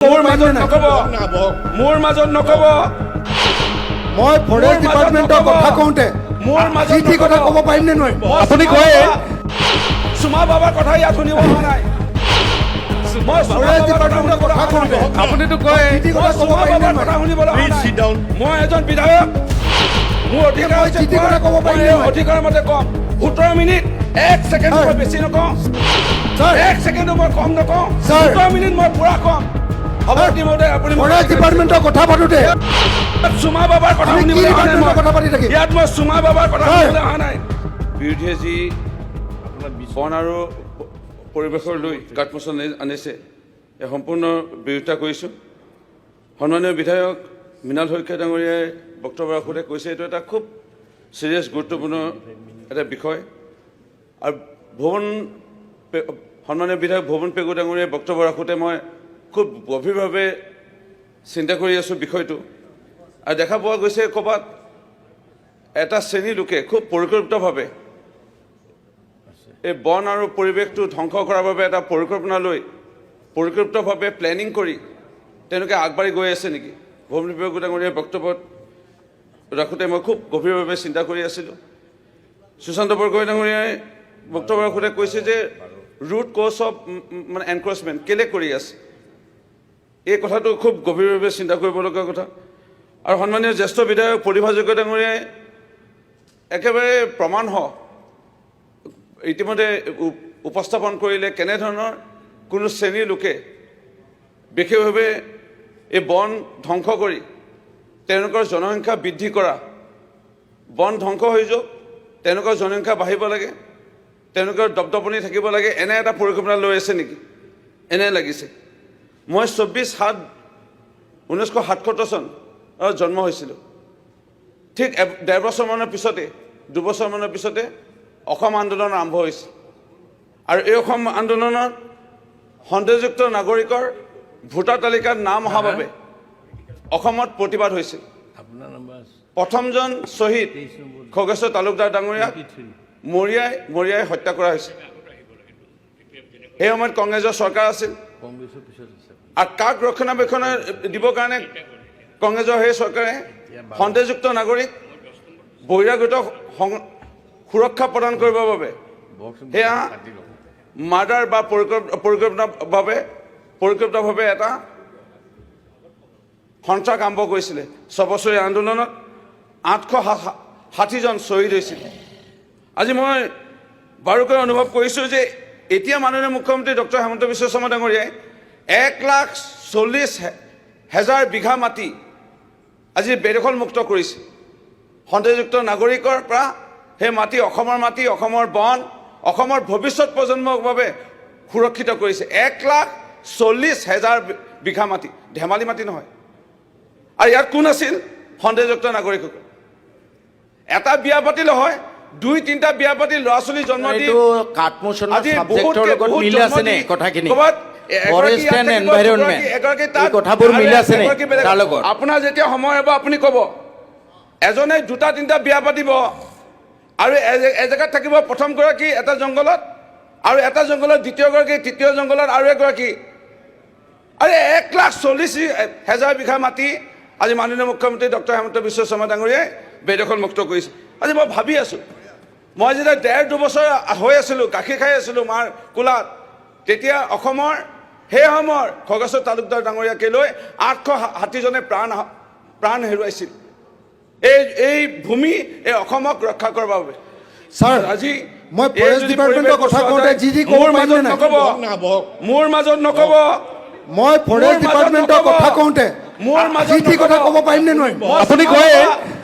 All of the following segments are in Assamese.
মোৰ মাজত নকব মোৰ মাজত নকব মই ফৰেষ্ট ডিপাৰ্টমেণ্টৰ কথা কওঁতে মোৰ মাজত যি কথা ক'ব পাৰিম নে নোৱাৰিম? আপুনি কয় সুমা বাবাৰ কথা ইয়াত শুনিব হোৱা নাই মই ফৰেষ্ট ডিপাৰ্টমেণ্টৰ কথা কওঁতে আপুনিতো কয় যি কথা ক'ব সুমা পাৰিম নে বাবাৰ কথা নোৱাৰিম? শুনিবলৈ হোৱা নাই মই এজন বিধায়ক মোৰ অধিকাৰ মই আছে যি কথা ক'ব পাৰিম নে নোৱাৰিম? অধিকাৰ মতে কম 17 মিনিট 1 ছেকেণ্ড মই বেছি নকওঁ ছাৰ 1 ছেকেণ্ডো মই কম নকওঁ ছাৰ। 17 মিনিট মই পুৰা কম হ'ব ইতিমধ্যে আপুনি ফৰেষ্ট ডিপাৰ্টমেণ্টৰ কথা পাতোতে সুমা বাবাৰ কথা আমি কি শুনিবলৈ অহা নাই ডিপাৰ্টমেণ্টৰ মই। কথা পাতি থাকিম? ইয়াত মই সুমা বাবাৰ কথা হয়। শুনিবলৈ অহা নাই বিৰোধীয়ে যি বন আৰু পৰিৱেশৰ লৈ কাঠমোচন আনিছে এই সম্পূৰ্ণ বিৰোধিতা কৰিছোঁ সন্মানীয় বিধায়ক মৃণাল শইকীয়া ডাঙৰীয়াই বক্তব্য ৰাখোঁতে কৈছে এইটো এটা খুব চিৰিয়াছ গুৰুত্বপূৰ্ণ এটা বিষয় আৰু সন্মানীয় বিধায়ক ভৱন পেগু ডাঙৰীয়াই বক্তব্য ৰাখোঁতে মই খুব গভীৰভাৱে চিন্তা কৰি আছোঁ বিষয়টো আৰু দেখা পোৱা গৈছে ক'ৰবাত এটা শ্ৰেণীৰ লোকে খুব পৰিকল্পিতভাৱে এই বন আৰু পৰিৱেশটো ধ্বংস কৰাৰ বাবে এটা পৰিকল্পনা লৈ পৰিকল্পিতভাৱে প্লেনিং কৰি তেওঁলোকে আগবাঢ়ি গৈ আছে নেকি ভৱন পেগু ডাঙৰীয়াৰ বক্তব্যত ৰাখোঁতে মই খুব গভীৰভাৱে চিন্তা কৰি আছিলোঁ সুশান্ত বৰগোহাঁই ডাঙৰীয়াই বক্তব্য ৰাখোঁতে কৈছে যে ৰুট কজ অফ মানে এনক্ৰচমেণ্ট কেলৈ কৰি আছে এই কথাটো খুব গভীৰভাৱে চিন্তা কৰিবলগীয়া কথা আৰু সন্মানীয় জ্যেষ্ঠ বিধায়ক প্ৰতিভা যোগ্য ডাঙৰীয়াই একেবাৰে প্ৰমাণসহ ইতিমধ্যে উপস্থাপন কৰিলে কেনেধৰণৰ কোনো শ্ৰেণীৰ লোকে বিশেষভাৱে এই বন ধ্বংস কৰি তেওঁলোকৰ জনসংখ্যা বৃদ্ধি কৰা বন ধ্বংস হৈ যাওক তেওঁলোকৰ জনসংখ্যা বাঢ়িব লাগে তেওঁলোকৰ দপদপনি থাকিব লাগে এনে এটা পৰিকল্পনা লৈ আছে নেকি এনে লাগিছে মই 24/7/1977 চন জন্ম হৈছিলোঁ ঠিক 1.5 বছৰমানৰ পিছতে 2 বছৰমানৰ পিছতে অসম আন্দোলন আৰম্ভ হৈছিল আৰু এই অসম আন্দোলনত সন্দেহযুক্ত নাগৰিকৰ ভোটাৰ তালিকাত নাম অহাৰ বাবে অসমত প্ৰতিবাদ হৈছিল প্ৰথমজন শ্বহীদ খগেশ্বৰ তালুকদাৰ ডাঙৰীয়াক মৰিয়াই হত্যা কৰা হৈছিল সেই সময়ত কংগ্ৰেছৰ চৰকাৰ আছিল আৰু কাক ৰক্ষণাবেক্ষণ দিবৰ কাৰণে কংগ্ৰেছৰ সেই চৰকাৰে সন্দেহযুক্ত নাগৰিক বহিৰাগত সুৰক্ষা প্ৰদান কৰিবৰ বাবে সেয়া মাৰ্ডাৰ বা পৰিকল্পিতভাৱে এটা সন্ত্ৰাস আৰম্ভ কৰিছিলে 6 বছৰীয়া আন্দোলনত 860জন শ্বহীদ হৈছিল আজি মই বাৰুকৈ অনুভৱ কৰিছোঁ যে এতিয়া মাননীয় মুখ্যমন্ত্ৰী ডক্টৰ হেমন্ত বিশ্ব শৰ্মা ডাঙৰীয়াই 1,40,000 বিঘা মাটি আজি বেদখলমুক্ত কৰিছে সন্দেহযুক্ত নাগৰিকৰ পৰা সেই মাটি অসমৰ বন অসমৰ ভৱিষ্যত প্ৰজন্মৰ বাবে সুৰক্ষিত কৰিছে 1,40,000 বিঘা মাটি ধেমালি মাটি নহয় আৰু ইয়াত কোন আছিল সন্দেহযুক্ত নাগৰিকসকল এটা বিয়া পাতিলে হয় 2-3টা বিয়া পাতি ল'ৰা ছোৱালী জন্ম দি কাঠমোচনৰ আজি সাবজেক্টৰ লগত মিল আছে নে কথাখিনি ক'ৰবাত ফৰেষ্ট এণ্ড এনভাইৰনমেণ্ট এই কথাবোৰ মিল আছে নে তাৰ লগত আপোনাৰ যেতিয়া সময় হ'ব আপুনি ক'ব এজনে 2-3টা বিয়া পাতিব আৰু এজেগাত থাকিব প্ৰথমগৰাকী এটা জংঘলত আৰু এটা জংঘলত দ্বিতীয়গৰাকী তৃতীয় জংঘলত আৰু এগৰাকী আৰু 1,40,000 বিঘা মাটি আজি মাননীয় মুখ্যমন্ত্ৰী ডক্টৰ হেমন্ত বিশ্ব শৰ্মা ডাঙৰীয়াই বেদখলমুক্ত কৰিছে আজি মই ভাবি আছোঁ মই যেতিয়া 1.5-2 বছৰ হৈ আছিলোঁ গাখীৰ খাই আছিলোঁ মাৰ কোলাত তেতিয়া অসমৰ সেই সময়ৰ খগেশ্বৰ তালুকদাৰ ডাঙৰীয়াকে লৈ 860জনে প্ৰাণ হেৰুৱাইছিল এই ভূমি এই অসমক ৰক্ষা কৰাৰ বাবে ছাৰ আজি মই ফৰেষ্ট ডিপাৰ্টমেণ্টৰ কথা কওঁতে যি ক'ব মোৰ পাৰিম মাজত নে নকব মোৰ মাজত নকব মই ফৰেষ্ট ডিপাৰ্টমেণ্টৰ কথা কওঁতে মোৰ মাজত যি কথা ক'ব পাৰিম নে নোৱাৰিম? আপুনি কয়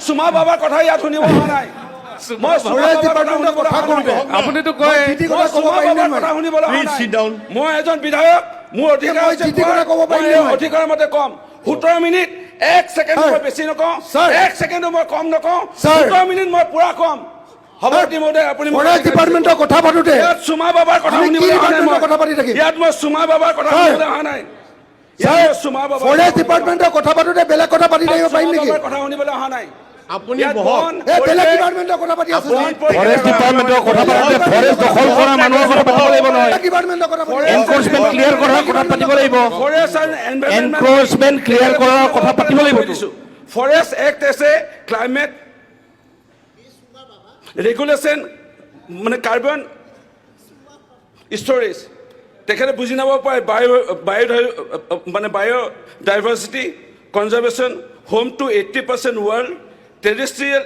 সুমা বাবাৰ কথা ইয়াত শুনিব হোৱা নাই মই ফৰেষ্ট ডিপাৰ্টমেণ্টৰ কথা কওঁতে আপুনিতো কয় যি কথা ক'ব পাৰিম নে কথা নোৱাৰিম? শুনিবলৈ হোৱা নাই মই এজন বিধায়ক মোৰ অধিকাৰ মই আছে যি কথা ক'ব পাৰিম নে নোৱাৰিম? অধিকাৰ মতে কম 17 মিনিট 1 ছেকেণ্ড মই বেছি নকওঁ ছাৰ। 1 ছেকেণ্ডো মই কম নকওঁ ছাৰ। 17 মিনিট মই পুৰা কম হ'ব ইতিমধ্যে আপুনি ফৰেষ্ট ডিপাৰ্টমেণ্টৰ কথা পাতোতে ইয়াত সুমা বাবাৰ কথা আমি কি শুনিবলৈ অহা নাই ডিপাৰ্টমেণ্টৰ মই। কথা পাতি থাকিম? ইয়াত মই সুমা বাবাৰ কথা ছাৰ। শুনিবলৈ অহা নাই ইয়াত মই সুমা বাবাৰ ফৰেষ্ট ডিপাৰ্টমেণ্টৰ কথা পাতোতে বেলেগ কথা পাতি থাকিব পাৰিম নেকি? কথা শুনিবলৈ অহা নাই আপুনি ইয়াত বহক। বন, এই বেলেগ পৰিৱেশ, ডিপাৰ্টমেণ্টৰ কথা পাতি আছে বন, পৰিৱেশ, ফৰেষ্ট ডিপাৰ্টমেণ্টৰ কথা পাতিলে ফৰেষ্ট দখল কৰা মানুহৰ কথা পাতিব লাগিব নহয় বেলেগ ডিপাৰ্টমেণ্টৰ কথা পাতি আছে এনক্ৰচমেণ্ট ক্লিয়াৰ কৰাৰ কথা পাতিব লাগিব Forest and environment encroachment clear কৰাৰ কথা পাতিব লাগিব Forest Act as a climate regulation মানে কাৰ্বন ষ্টৰেজ তেখেতে বুজি নাপাব পাৰে biodiversity conservation home to 80% world terrestrial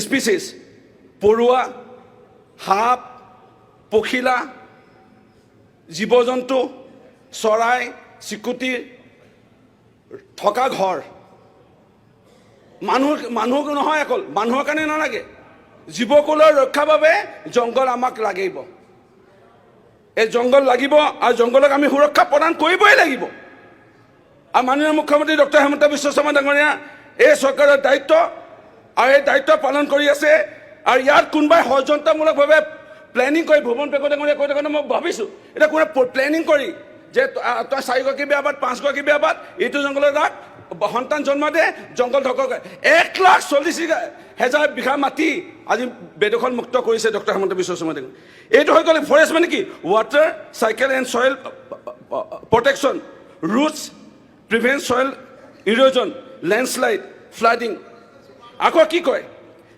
species পৰুৱা সাপ পখিলা জীৱ জন্তু চৰাই চিকুটি থকা ঘৰ মানুহ নহয় অকল মানুহৰ কাৰণে নালাগে জীৱকুলৰ ৰক্ষাৰ বাবে জংঘল আমাক লাগিব এই জংঘল লাগিব আৰু জংঘলক আমি সুৰক্ষা প্ৰদান কৰিবই লাগিব আৰু মাননীয় মুখ্যমন্ত্ৰী ডক্টৰ হেমন্ত বিশ্ব শৰ্মা ডাঙৰীয়া এই চৰকাৰৰ দায়িত্ব আৰু এই দায়িত্ব পালন কৰি আছে আৰু ইয়াত কোনোবাই ষড়যন্ত্ৰমূলকভাৱে প্লেনিং কৰি ভুৱন পেগু ডাঙৰীয়া কৈ থাকোঁতে মই ভাবিছোঁ এতিয়া কোনে প্লেনিং কৰি যে তই 4গৰাকী বিয়া পাত 5গৰাকী বিয়া পাত এইটো জংঘলত ৰাখ সন্তান জন্ম দে জংঘল ধ্বংস কৰে 1,40,000 বিঘা মাটি আজি বেদখল মুক্ত কৰিছে ডক্টৰ হেমন্ত বিশ্ব শৰ্মা ডাঙৰীয়া এইটো হৈ গ'লে ফৰেষ্ট মানে কি water cycle and soil protection roots prevent soil erosion landslide flooding আকৌ কি কয়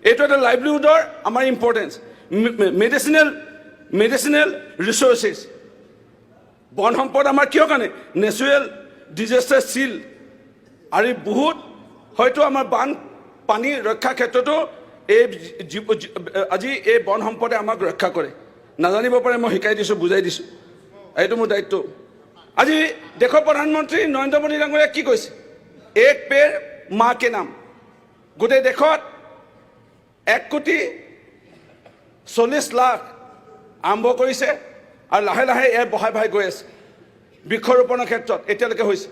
এইটো এটা লাইভলিহুডৰ আমাৰ ইম্পৰ্টেঞ্চ মেডিচিনেল ৰিচোৰ্চেছ বন সম্পদ আমাৰ কিয় কাৰণে নেচাৰেল ডিজাষ্টাৰ চিল আৰু বহুত হয়তো আমাৰ পানী ৰক্ষা ক্ষেত্ৰতো এই আজি এই বন সম্পদে আমাক ৰক্ষা কৰে নাজানিব পাৰে মই শিকাই দিছোঁ বুজাই দিছোঁ এইটো মোৰ দায়িত্ব আজি দেশৰ প্ৰধানমন্ত্ৰী নৰেন্দ্ৰ মোদী ডাঙৰীয়াই কি কৈছে এক পেৰ মা কে নাম গোটেই দেশত 1,40,00,000 আৰম্ভ কৰিছে আৰু লাহে লাহে ইয়াৰ বঢ়াই গৈ আছে বৃক্ষৰোপণৰ ক্ষেত্ৰত এতিয়ালৈকে হৈছে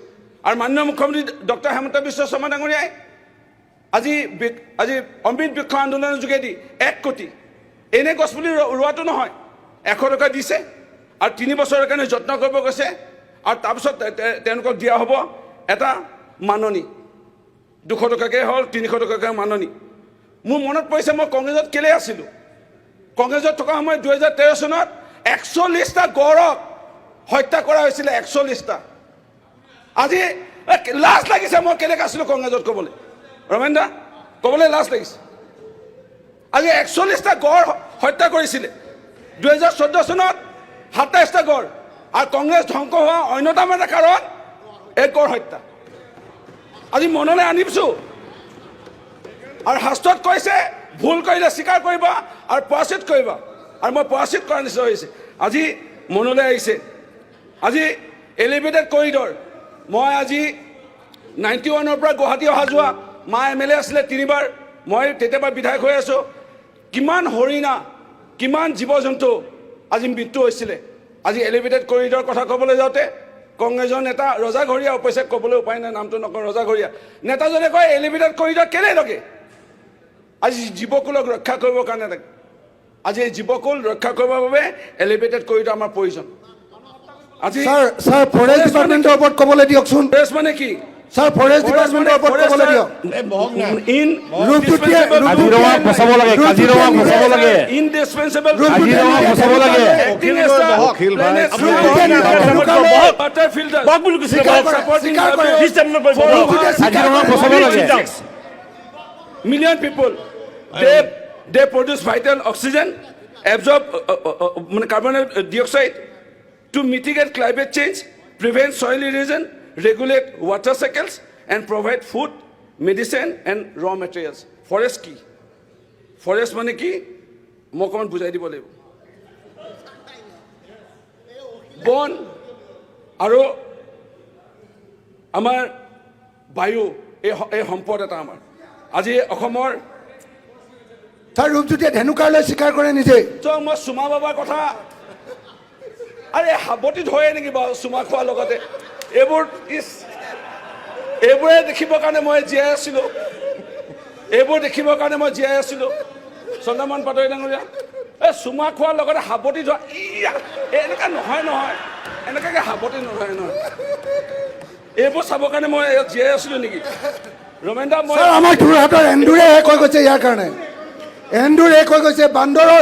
আৰু মাননীয় মুখ্যমন্ত্ৰী ডক্টৰ হেমন্ত বিশ্ব শৰ্মা ডাঙৰীয়াই আজি অমৃত বৃক্ষ আন্দোলনৰ যোগেদি 1 কোটি এনে গছপুলি ৰোৱাটো নহয় 100 টকা দিছে আৰু 3 বছৰৰ কাৰণে যত্ন কৰিব গৈছে আৰু তাৰপিছত তেওঁলোকক দিয়া হ'ব এটা মাননি 200 টকাকৈ হ'ল 300 টকাকৈ মাননি মোৰ মনত পৰিছে মই কংগ্ৰেছত কেলৈ আছিলোঁ কংগ্ৰেছত থকা সময়ত 2013 চনত 140টা গড়ক হত্যা কৰা হৈছিলে 140টা আজি লাজ লাগিছে মই কেনেকৈ আছিলোঁ কংগ্ৰেছত ক'বলৈ ৰমেন দা ক'বলৈ লাজ লাগিছে আজি 140টা গড় হত্যা কৰিছিলে 2014 চনত 27টা গড় আৰু কংগ্ৰেছ ধ্বংস হোৱা অন্যতম এটা কাৰণ এই গড় হত্যা আজি মনলৈ আনিছোঁ আৰু শাস্ত্ৰত কৈছে ভুল কৰিলে স্বীকাৰ কৰিবা আৰু প্ৰায়শ্চিত কৰিবা আৰু মই প্ৰায়শ্চিত কৰাৰ নিশ্চয় হৈছে আজি মনলৈ আহিছে আজি এলিভেটেড কৰিডৰ মই আজি 91ৰ পৰা গুৱাহাটী অহা যোৱা মা MLA আছিলে 3বাৰ মই তেতিয়াৰ বিধায়ক হৈ আছোঁ কিমান হৰিণা কিমান জীৱ জন্তু আজি মৃত্যু হৈছিলে আজি এলিভেটেড কৰিডৰ কথা ক'বলৈ যাওঁতে কংগ্ৰেছৰ নেতা ৰজাঘৰীয়া অৱশ্যে ক'বলৈ উপায় নাই নামটো নকওঁ ৰজাঘৰীয়া নেতাজনে কয় এলিভেটেড কৰিডৰ কেলৈ লাগে আজি জীৱকুলক ৰক্ষা কৰিবৰ কাৰণে লাগে আজি এই জীৱকুল ৰক্ষা কৰিবৰ বাবে এলিভেটেড কৰিডৰ আমাৰ প্ৰয়োজন আজি স্যাৰ ফৰেষ্ট ডিপাৰ্টমেণ্টৰ ওপৰত ক'বলৈ দিয়কচোন ফৰেষ্ট মানে কি স্যাৰ ফৰেষ্ট ডিপাৰ্টমেণ্টৰ ওপৰত ক'বলৈ দিয়ক ইন কাজিৰঙা বচাব লাগে কাজিৰঙা বচাব লাগে indispensable কাজিৰঙা বচাব লাগে acting as the অখিল ভাই, planet আপুনি water filter supporting কাজিৰঙা বচাব লাগে million people they produce vital oxygen absorb carbon dioxide to mitigate climate change prevent soil erosion regulate water cycles and provide food medicine and raw materials forest কি forest মানে কি মই অকণমান বুজাই দিব লাগিব বন আৰু আমাৰ বায়ু এই সম্পদ এটা আমাৰ আজি অসমৰ স্যাৰ ৰূপজ্যোতিয়ে ধেনুকালৈ স্বীকাৰ কৰে নিজে মই চুমা বাবাৰ কথা আৰে সাৱটি ধৰে নেকি বাৰু চুমা খোৱাৰ লগতে এইবোৰে দেখিবৰ কাৰণে মই জীয়াই আছিলোঁ এইবোৰ দেখিবৰ কাৰণে মই জীয়াই আছিলোঁ চন্দ্ৰমোহন পাটোৱাৰী ডাঙৰীয়া এই চুমা খোৱাৰ লগতে সাৱটি ধৰা এনেকুৱা নহয় এনেকুৱাকৈ সাৱটি নহয় এইবোৰ চাবৰ কাৰণে মই জীয়াই আছিলোঁ নেকি ৰমেন দা মই ছাৰ আমাৰ যোৰহাটৰ এন্দুৰে কৈ গৈছে ইয়াৰ কাৰণে এন্দুৰে কৈ গৈছে বান্দৰো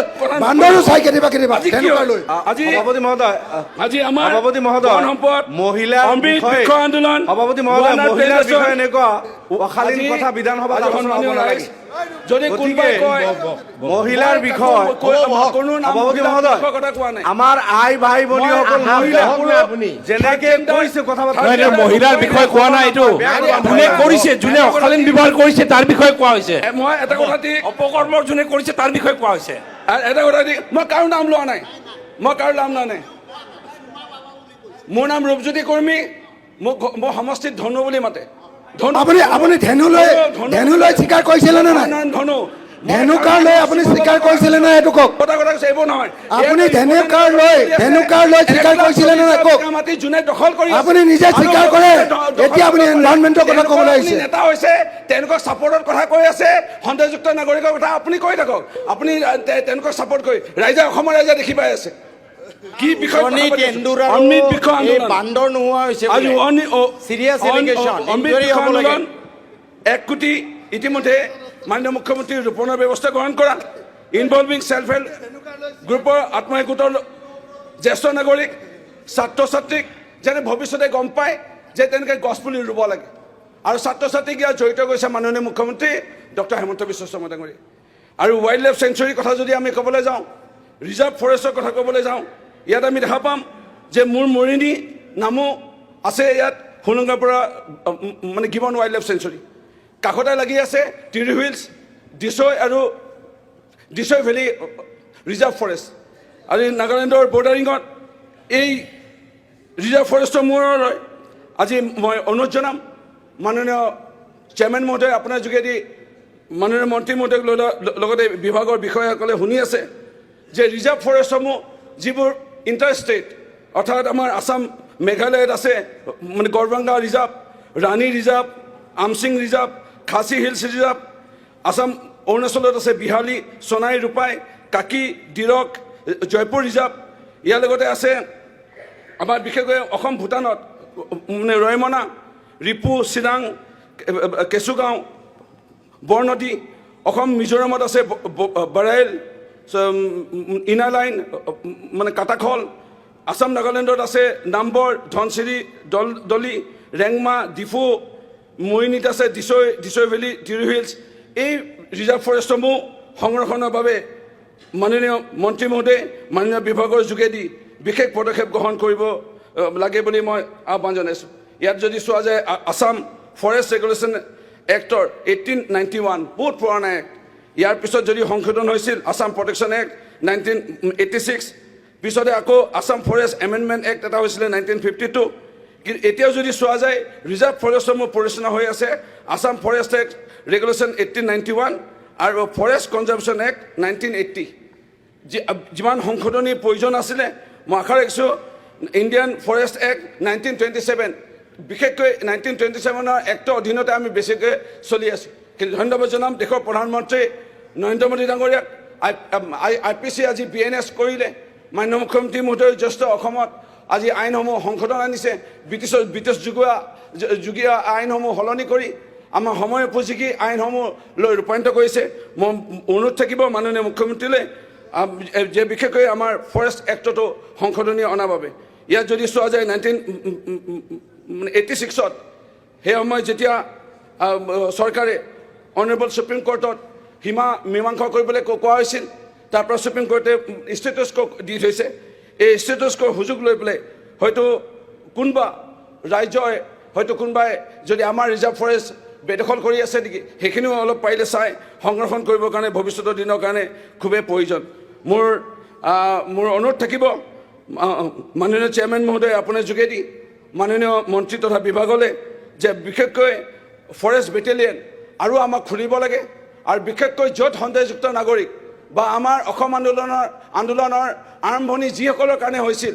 চাই কেতিয়াবা কেতিয়াবা আজি কি ধেনুকা লৈ আজি সভাপতি মহোদয় আজি আমাৰ সভাপতি মহোদয় বন সম্পদ মহিলাৰ অমৃত বিষয়ে- বৃক্ষ আন্দোলন সভাপতি মহোদয় ৱানাৰ মহিলাৰ ফেডাৰেশ্যন, বিষয়ে এনেকুৱা অশালীন আজি- কথা বিধানসভাত আজি আলোচনা হ'ব সন্মানীয় নালাগে ৰাইজ, যদি গতিকে কোনোবাই কয় মহিলাৰ মই বিষয় কোনো নাম সভাপতি মহিলাৰ মহোদয় বিষয়ৰ কথা কোৱা নাই আমাৰ আই ভাই ভনীসকল মই মহিলা আপুনি যেনেকে কৈছে কথা নহয়, পাতিছে নহয়, মহিলাৰ বিষয়ে কোৱা নাই এইটো যোনে কৰিছে যোনে অশালীন ব্যৱহাৰ কৰিছে তাৰ বিষয়ে কোৱা হৈছে মই এটা কথা দি অপকৰ্ম যোনে কৰিছে তাৰ বিষয়ে কোৱা হৈছে এটা কথা দি মই কাৰো নাম লোৱা নাই মোৰ নাম ৰূপজ্যোতি কৰ্মী মোক সমষ্টিত ধনু বুলি মাতে আপুনি ধেনু লৈ স্বীকাৰ কৰিছিলে নে নাই ধনু ধেনুকাৰ লৈ আপুনি স্বীকাৰ কৰিছিলে নে এইটো কওক কথা কৈছে এইবোৰ নহয় আপুনি ধেনুকাৰ লৈ স্বীকাৰ কৰিছিলে নে নাই কওক মাটি যোনে দখল কৰি আছে, আপুনি নিজে স্বীকাৰ কৰে এতিয়া আপুনি এনভাইৰনমেণ্টৰ কথা ক'বলৈ আহিছে নেতা হৈছে তেওঁলোকক ছাপৰ্টৰ কথা কৈ আছে সন্দেহযুক্ত নাগৰিকৰ কথা আপুনি কৈ থাকক আপুনি তেওঁলোকক ছাপৰ্ট কৰি অসমৰ ৰাইজে দেখি পাই আছে কি বিষয় অনিত এন্দুৰ আৰু অমৃত বৃক্ষ এই আন্দোলন বান্দৰ নোহোৱা হৈছে আজি Serious allegation, অমৃত inquiry বৃক্ষ হ'ব লাগে। আন্দোলন 1 কোটি ইতিমধ্যে মাননীয় মুখ্যমন্ত্ৰী ৰোপণৰ ব্যৱস্থা গ্ৰহণ কৰা ইনভলভিং সেলফ হেল্প গ্ৰুপৰ আত্মসহায়ক গোটৰ জ্যেষ্ঠ নাগৰিক ছাত্ৰ ছাত্ৰীক যেনে ভৱিষ্যতে গম পায় যে তেনেকৈ গছপুলি ৰুব লাগে আৰু ছাত্ৰ ছাত্ৰীক ইয়াত জড়িত কৰিছে মাননীয় মুখ্যমন্ত্ৰী ডক্টৰ হেমন্ত বিশ্ব শৰ্মা ডাঙৰীয়া আৰু ৱাইল্ড লাইফ চেঞ্চুৰীৰ কথা যদি আমি ক'বলৈ যাওঁ ৰিজাৰ্ভ ফৰেষ্টৰ কথা ক'বলৈ যাওঁ ইয়াত আমি দেখা পাম যে মোৰ মৰিণী নামো আছে ইয়াত হোলোঙাৰ পৰা মানে গিবন ৱাইল্ড লাইফ চেঞ্চুৰী কাষতে লাগি আছে টিৰি হিলছ ডিছৈ ভেলী ৰিজাৰ্ভ ফৰেষ্ট আৰু নাগালেণ্ডৰ বৰ্ডাৰিঙত এই ৰিজাৰ্ভ ফৰেষ্টৰ মূৰলৈ আজি মই অনুৰোধ জনাম মাননীয় চেয়াৰমেন মহোদয় আপোনাৰ যোগেদি মাননীয় মন্ত্ৰী মহোদয়ক লগতে বিভাগৰ বিষয়াসকলে শুনি আছে যে ৰিজাৰ্ভ ফৰেষ্টসমূহ যিবোৰ ইণ্টাৰ ষ্টেট অৰ্থাৎ আমাৰ আসাম মেঘালয়ত আছে মানে গড়বাংগা ৰিজাৰ্ভ ৰাণী ৰিজাৰ্ভ আমচিং ৰিজাৰ্ভ খাচী হিলছ ৰিজাৰ্ভ আসাম অৰুণাচলত আছে বিহালী সোণাই ৰূপাই কাকি ডিৰক জয়পুৰ ৰিজাৰ্ভ ইয়াৰ লগতে আছে আমাৰ বিশেষকৈ অসম ভূটানত মানে ৰয়মনা ৰিপু চিৰাং কেঁচুগাঁও বৰনদী অসম মিজোৰামত আছে বাৰাইল ইনাৰলাইন মানে কাটাখল আসাম নাগালেণ্ডত আছে নাম্বৰ ধনচিৰি দলি ৰেংমা ডিফু মৰিণীত আছে ডিছৈ ভেলী টিৰি হিলছ এই ৰিজাৰ্ভ ফৰেষ্টসমূহ সংৰক্ষণৰ বাবে মাননীয় মন্ত্ৰী মহোদয় মাননীয় বিভাগৰ যোগেদি বিশেষ পদক্ষেপ গ্ৰহণ কৰিব লাগে বুলি মই আহ্বান জনাইছোঁ ইয়াত যদি চোৱা যায় আসাম ফৰেষ্ট ৰেগুলেশ্যন এক্টৰ 1891 বহুত পুৰণা এক্ট ইয়াৰ পিছত যদি সংশোধন হৈছিল আসাম প্ৰটেকশ্যন এক্ট 1986 পিছতে আকৌ আসাম ফৰেষ্ট এমেণ্ডমেণ্ট এক্ট এটা হৈছিলে 1952 কিন্তু এতিয়াও যদি চোৱা যায় ৰিজাৰ্ভ ফৰেষ্টসমূহ পৰিচালনা হৈ আছে আসাম ফৰেষ্ট এক্ট ৰেগুলেশ্যন 1891 আৰু ফৰেষ্ট কনজাৰ্ভেশ্যন এক্ট 1980 যিমান সংশোধনীৰ প্ৰয়োজন আছিলে মই আশা ৰাখিছোঁ ইণ্ডিয়ান ফৰেষ্ট এক্ট 1927 বিশেষকৈ 1927ৰ এক্টৰ অধীনতে আমি বেছিকৈ চলি আছোঁ কিন্তু ধন্যবাদ জনাম দেশৰ প্ৰধানমন্ত্ৰী নৰেন্দ্ৰ মোদী ডাঙৰীয়াক IPC আজি BNS কৰিলে মাননীয় মুখ্যমন্ত্ৰী মহোদয় জ্যেষ্ঠ অসমত আজি আইনসমূহ সংশোধন আনিছে ব্ৰিটিছ যুগীয়া আইনসমূহ সলনি কৰি আমাৰ সময় উপযোগী আইনসমূহ লৈ ৰূপান্তৰিত কৰিছে মই অনুৰোধ থাকিব মাননীয় মুখ্যমন্ত্ৰীলৈ যে বিশেষকৈ আমাৰ ফৰেষ্ট এক্টতো সংশোধনী অনাৰ বাবে ইয়াত যদি চোৱা যায় 1986ত সেই সময়ত যেতিয়া চৰকাৰে অনাৰেবল সুপ্ৰিম কোৰ্টত সীমা মীমাংসা কৰিবলৈ কোৱা হৈছিল তাৰ পৰা সুপ্ৰিম কোৰ্টে ষ্টেটাছ কো দি থৈছে এই ষ্টেটাছ কোৰ সুযোগ লৈ পেলাই হয়তো কোনোবা ৰাজ্যই হয়তো কোনোবাই যদি আমাৰ ৰিজাৰ্ভ ফৰেষ্ট বেদখল কৰি আছে নেকি সেইখিনিও অলপ পাৰিলে চাই সংৰক্ষণ কৰিবৰ কাৰণে ভৱিষ্যতৰ দিনৰ কাৰণে খুবেই প্ৰয়োজন মোৰ অনুৰোধ থাকিব মাননীয় চেয়াৰমেন মহোদয় আপোনাৰ যোগেদি মাননীয় মন্ত্ৰী তথা বিভাগলৈ যে বিশেষকৈ ফৰেষ্ট বেটেলিয়ন আৰু আমাক খুলিব লাগে আৰু বিশেষকৈ য'ত সন্দেহযুক্ত নাগৰিক বা আমাৰ অসম আন্দোলনৰ আৰম্ভণি যিসকলৰ কাৰণে হৈছিল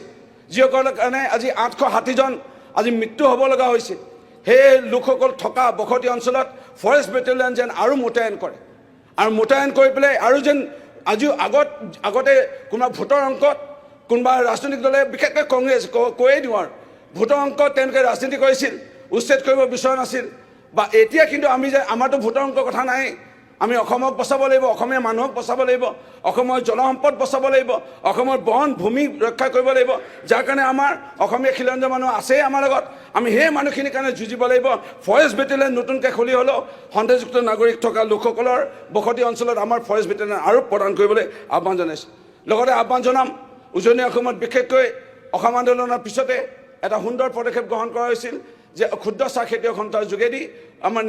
যিসকলৰ কাৰণে আজি 860জন আজি মৃত্যু হ'ব লগা হৈছিল সেই লোকসকল থকা বসতি অঞ্চলত ফৰেষ্ট বেটেলিয়ন যেন আৰু মোতায়েন কৰে আৰু মোতায়েন কৰি পেলাই আৰু যেন আজিও আগতে কোনোবা ভোটৰ অংকত কোনোবা ৰাজনৈতিক দলে বিশেষকৈ কংগ্ৰেছ কৈয়ে দিওঁ আৰু ভোটৰ অংকত তেওঁলোকে ৰাজনীতি কৰিছিল উচ্ছেদ কৰিব বিচৰা নাছিল বা এতিয়া কিন্তু আমি যে আমাৰতো ভোটৰ অংকৰ কথা নাই আমি অসমক বচাব লাগিব অসমীয়া মানুহক বচাব লাগিব অসমৰ জলসম্পদ বচাব লাগিব অসমৰ বন ভূমি ৰক্ষা কৰিব লাগিব যাৰ কাৰণে আমাৰ অসমীয়া খিলঞ্জীয়া মানুহ আছে আমাৰ লগত আমি সেই মানুহখিনিৰ কাৰণে যুঁজিব লাগিব ফৰেষ্ট বেটেলিয়ন নতুনকৈ খুলি হ'লেও সন্দেহযুক্ত নাগৰিক থকা লোকসকলৰ বসতি অঞ্চলত আমাৰ ফৰেষ্ট বেটেলিয়ন আৰু প্ৰদান কৰিবলৈ আহ্বান জনাইছোঁ লগতে আহ্বান জনাম উজনি অসমত বিশেষকৈ অসম আন্দোলনৰ পিছতে এটা সুন্দৰ পদক্ষেপ গ্ৰহণ কৰা হৈছিল যে ক্ষুদ্ৰ চাহ খেতিয়ক সন্থাৰ যোগেদি আমাৰ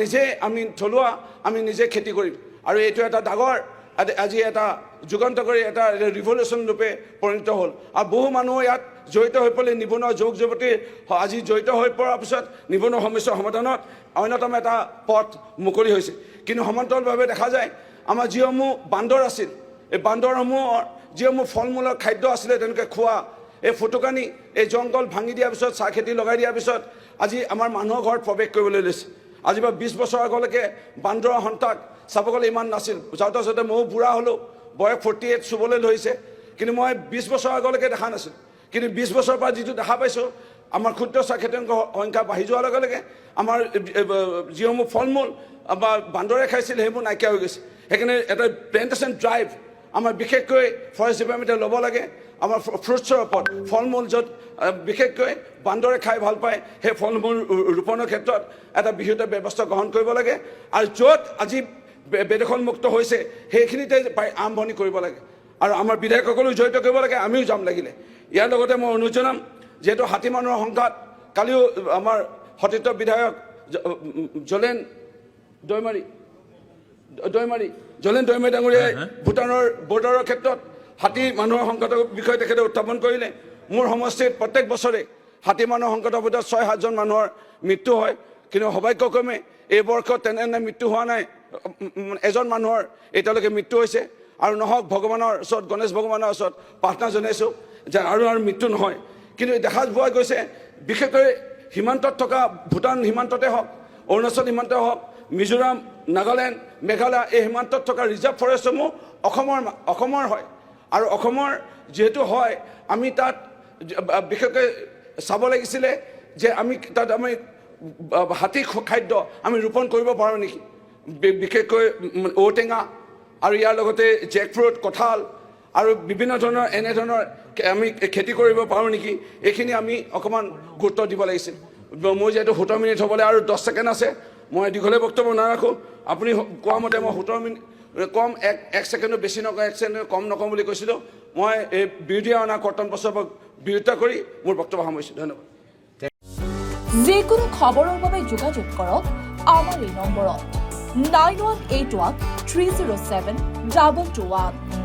আমি থলুৱা আমি নিজে খেতি কৰিম আৰু এইটো এটা ডাঙৰ আজি এটা যুগান্তকাৰী এটা ৰিভলিউশ্যন ৰূপে পৰিণত হ'ল আৰু বহু মানুহ ইয়াত জড়িত হৈ পৰিলে নিবনুৱা যুৱক যুৱতী আজি জড়িত হৈ পৰাৰ পিছত নিবনুৱা সমস্যাৰ সমাধানত অন্যতম এটা পথ মুকলি হৈছে কিন্তু সমান্তৰালভাৱে দেখা যায় আমাৰ যিসমূহ বান্দৰ আছিল এই বান্দৰসমূহৰ যিসমূহ ফল মূলৰ খাদ্য আছিলে তেনেকৈ খোৱা এই ফুটুকানি এই জংঘল ভাঙি দিয়াৰ পিছত চাহ খেতি লগাই দিয়াৰ পিছত আজি আমাৰ মানুহৰ ঘৰত প্ৰৱেশ কৰিবলৈ লৈছে আজি বা 20 বছৰ আগলৈকে বান্দৰৰ সন্তাক চাব গ'লে ইমান নাছিল যাওঁতে যাওঁতে ময়ো বুঢ়া হ'লোঁ বয়স 48 চুবলৈ ধৰিছে কিন্তু মই 20 বছৰ আগলৈকে দেখা নাছিলোঁ কিন্তু 20 বছৰৰ পৰা যিটো দেখা পাইছোঁ আমাৰ ক্ষুদ্ৰ চাহ খেতিয়কৰ সংখ্যা বাঢ়ি যোৱাৰ লগে লগে আমাৰ যিসমূহ ফল মূল বা বান্দৰে খাইছিল সেইবোৰ নাইকিয়া হৈ গৈছে সেইকাৰণে এটা প্লেণ্টেশ্যন ড্ৰাইভ আমাৰ বিশেষকৈ ফৰেষ্ট ডিপাৰ্টমেণ্টে ল'ব লাগে আমাৰ ফ্ৰুটছৰ ওপৰত ফল মূল য'ত বিশেষকৈ বান্দৰে খাই ভাল পায় সেই ফল মূল ৰোপণৰ ক্ষেত্ৰত এটা বিহিত ব্যৱস্থা গ্ৰহণ কৰিব লাগে আৰু য'ত আজি বেদখলমুক্ত হৈছে সেইখিনিতে আৰম্ভণি কৰিব লাগে আৰু আমাৰ বিধায়কসকলেও জড়িত কৰিব লাগে আমিও যাম লাগিলে ইয়াৰ লগতে মই অনুৰোধ জনাম যিহেতু হাতী মানুহৰ সংঘাত কালিও আমাৰ সতীৰ্থ বিধায়ক জলেন দৈমাৰী ডাঙৰীয়াই ভূটানৰ বৰ্ডাৰৰ ক্ষেত্ৰত হাতী মানুহৰ সংকটৰ বিষয়ে তেখেতে উত্থাপন কৰিলে মোৰ সমষ্টিত প্ৰত্যেক বছৰে হাতী মানুহৰ সংকটৰ ভিতৰত 6-7জন মানুহৰ মৃত্যু হয় কিন্তু সৌভাগ্যক্ৰমে এই বৰ্ষত তেনে মৃত্যু হোৱা নাই এজন মানুহৰ এতিয়ালৈকে মৃত্যু হৈছে আৰু নহওক ভগৱানৰ ওচৰত গণেশ ভগৱানৰ ওচৰত প্ৰাৰ্থনা জনাইছোঁ যে আৰু মৃত্যু নহয় কিন্তু দেখা পোৱা গৈছে বিশেষকৈ সীমান্তত থকা ভূটান সীমান্ততে হওক অৰুণাচল সীমান্ত হওক মিজোৰাম নাগালেণ্ড মেঘালয় এই সীমান্তত থকা ৰিজাৰ্ভ ফৰেষ্টসমূহ অসমৰ হয় আৰু অসমৰ যিহেতু হয় আমি তাত বিশেষকৈ চাব লাগিছিলে যে আমি তাত হাতী খাদ্য আমি ৰোপণ কৰিব পাৰোঁ নেকি বিশেষকৈ ঔটেঙা আৰু ইয়াৰ লগতে জেকফ্ৰুট কঁঠাল আৰু বিভিন্ন ধৰণৰ এনেধৰণৰ আমি খেতি কৰিব পাৰোঁ নেকি এইখিনি আমি অকণমান গুৰুত্ব দিব লাগিছিল মোৰ যিহেতু 17 মিনিট হ'বলৈ আৰু 10 ছেকেণ্ড আছে মই দীঘলীয়া বক্তব্য নাৰাখোঁ আপুনি কোৱা মতে মই 17 মিনিট কম এক ছেকেণ্ডো বেছি নকওঁ 1 ছেকেণ্ডো কম নকওঁ বুলি কৈছিলোঁ মই এই বিৰোধীয়ে অনা কৰ্তন প্ৰস্তাৱক বিৰোধিতা কৰি মোৰ বক্তব্য সামৰিছোঁ ধন্যবাদ যিকোনো খবৰৰ বাবে যোগাযোগ কৰক আমাৰ এই নম্বৰত 9181 307 2221